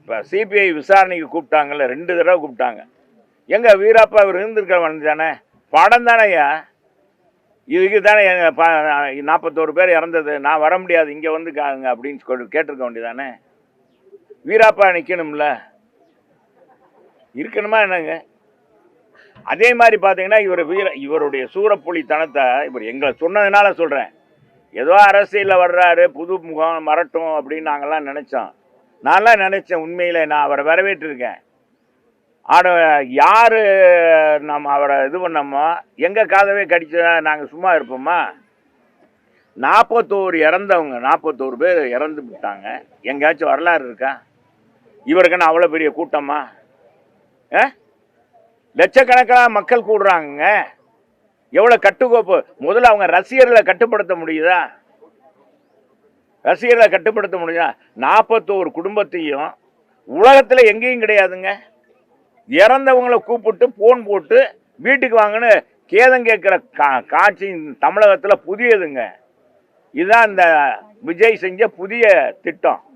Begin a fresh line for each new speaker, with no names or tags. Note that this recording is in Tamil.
இப்போ சிபிஐ விசாரணைக்கு கூப்பிட்டாங்கல்ல, 2 தடவை கூப்பிட்டாங்க. எங்க வீராப்பா அவர் இருந்திருக்க தானே, படம் தானேயா. இதுக்கு தானே 41 பேர் இறந்தது, நான் வர முடியாது இங்கே வந்து காங்க அப்படின்னு சொல்லி கேட்டிருக்க வேண்டியதானே. வீராப்பா நிற்கணும்ல, இருக்கணுமா என்னங்க. அதே மாதிரி பார்த்தீங்கன்னா இவருடைய சூரப்புலித்தனத்தை இவர் எங்களை சொன்னதுனால சொல்கிறேன். ஏதோ அரசியலில் வர்றாரு, புது முகம் வரட்டும் அப்படின்னு நாங்கள்லாம் நினச்சோம். நான்லாம் நினச்சேன், உண்மையில் நான் அவரை வரவேற்றிருக்கேன். ஆனால் யார் நம்ம அவரை இது பண்ணோமோ எங்கள் காதவே கடிச்சா நாங்கள் சும்மா இருப்போமா. 41 இறந்தவங்க, 41 பேர் இறந்து விட்டாங்க. எங்கேயாச்சும் வரலாறு இருக்கா? இவருக்குன்னு அவ்வளோ பெரிய கூட்டமா? லட்சக்கணக்கான மக்கள் கூடுறாங்க. எவ்வளோ கட்டுக்கோப்பு. முதல்ல அவங்க ரசிகர்களை கட்டுப்படுத்த முடியுதா? ரசிகர்களை கட்டுப்படுத்த முடியுதா? 41 குடும்பத்தையும் உலகத்தில் எங்கேயும் கிடையாதுங்க. இறந்தவங்களை கூப்பிட்டு போன் போட்டு வீட்டுக்கு வாங்கன்னு கேதம் கேட்குற காட்சி தமிழகத்தில் புதியதுங்க. இதுதான் இந்த விஜய் செஞ்ச புதிய திட்டம்.